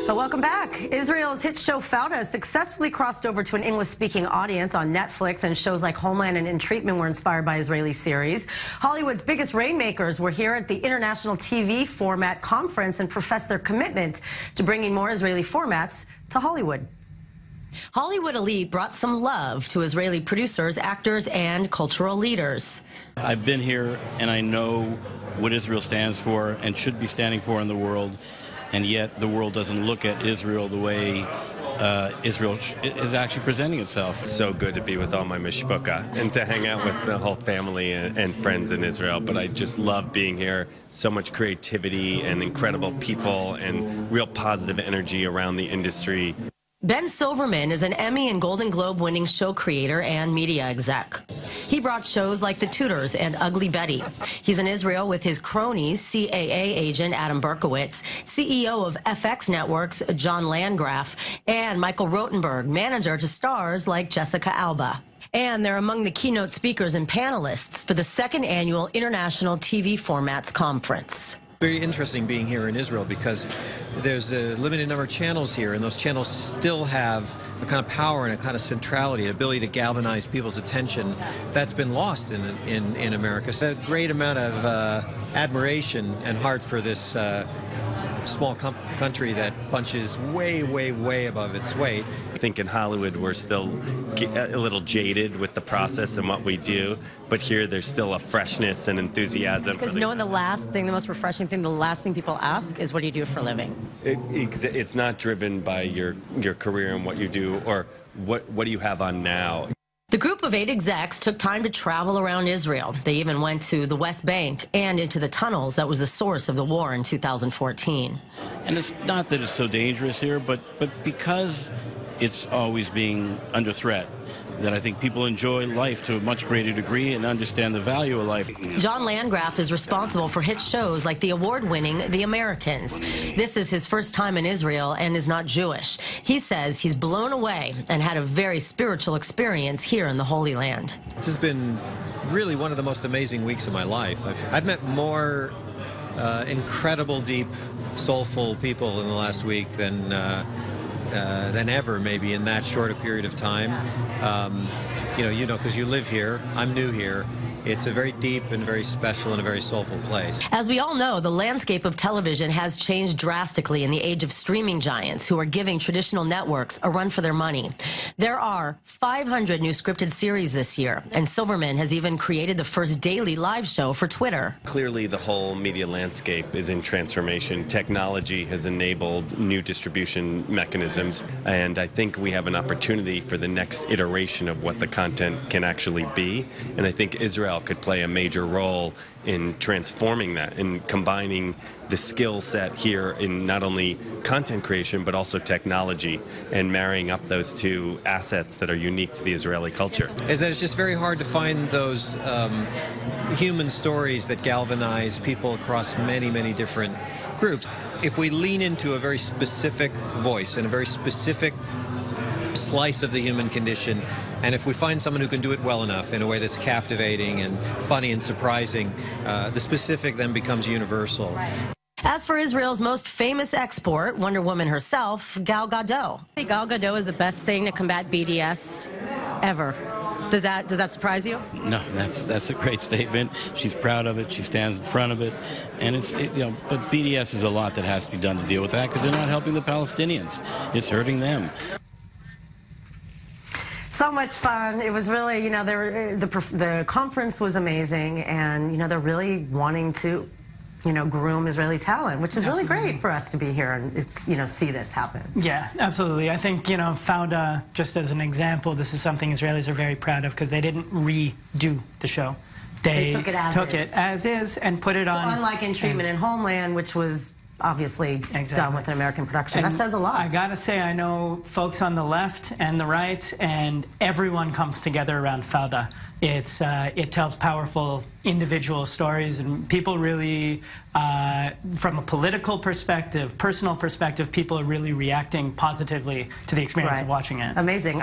But welcome back. Israel's hit show Fauda successfully crossed over to an English-speaking audience on Netflix, and shows like Homeland and In Treatment were inspired by Israeli series. Hollywood's biggest Rainmakers were here at the International TV Format Conference and professed their commitment to bringing more Israeli formats to Hollywood. Hollywood elite brought some love to Israeli producers, actors, and cultural leaders. I've been here, and I know what Israel stands for and should be standing for in the world, and yet the world doesn't look at Israel the way Israel is actually presenting itself. It's so good to be with all my mishpucha and to hang out with the whole family and friends in Israel, but I just love being here. So much creativity and incredible people and real positive energy around the industry. Ben Silverman is an Emmy and Golden Globe winning show creator and media exec. He brought shows like The Tudors and Ugly Betty. He's in Israel with his cronies, CAA agent Adam Berkowitz, CEO of FX Networks John Landgraf, and Michael Rotenberg, manager to stars like Jessica Alba. And they're among the keynote speakers and panelists for the second annual International TV Formats Conference. Very interesting being here in Israel because there's a limited number of channels here, and those channels still have a kind of power and a kind of centrality, an ability to galvanize people's attention that's been lost in America. So a great amount of admiration and heart for this small country that punches way, way, way above its weight. I think in Hollywood we're still a little jaded with the process and what we do, but here there's still a freshness and enthusiasm. Because knowing the most refreshing thing, the last thing people ask is, what do you do for a living? It's not driven by your career and what you do, or what do you have on now. The group of 8 execs took time to travel around Israel. They even went to the West Bank and into the tunnels that was the source of the war in 2014. And it's not that it's so dangerous here, but because it's always being under threat, that I think people enjoy life to a much greater degree and understand the value of life. John Landgraf is responsible for hit shows like the award-winning The Americans. This is his first time in Israel and is not Jewish. He says he's blown away and had a very spiritual experience here in the Holy Land. This has been really one of the most amazing weeks of my life. I've met more incredible, deep, soulful people in the last week than ever, maybe, in that short a period of time. You know, because you live here, I'm new here. It's a very deep and very special and a very soulful place. As we all know, the landscape of television has changed drastically in the age of streaming giants who are giving traditional networks a run for their money. There are 500 new scripted series this year, and Silverman has even created the first daily live show for Twitter. Clearly, the whole media landscape is in transformation. Technology has enabled new distribution mechanisms, and I think we have an opportunity for the next iteration of what the content can actually be, and I think Israel could play a major role in transforming that and combining the skill set here in not only content creation but also technology, and marrying up those two assets that are unique to the Israeli culture. Is that it's just very hard to find those human stories that galvanize people across many, many different groups. If we lean into a very specific voice and a very specific slice of the human condition, and if we find someone who can do it well enough in a way that's captivating and funny and surprising, the specific then becomes universal. Right. As for Israel's most famous export, Wonder Woman herself, Gal Gadot. Gal Gadot is the best thing to combat BDS ever. Does that surprise you? No, that's a great statement. She's proud of it. She stands in front of it, and but BDS is a lot that has to be done to deal with that, because they're not helping the Palestinians. It's hurting them. So much fun. It was really, the conference was amazing, and, they're really wanting to, groom Israeli talent, which is really great for us to be here and, see this happen. Yeah, absolutely. I think, Fauda, just as an example, this is something Israelis are very proud of, because they didn't redo the show. They took it as is and put it on. Unlike In Treatment and Homeland, which was obviously done with an American production. And that says a lot. I gotta say, I know folks on the left and the right, and everyone comes together around Fauda. It tells powerful individual stories, and people really, from a political perspective, personal perspective, people are really reacting positively to the experience of watching it. Amazing.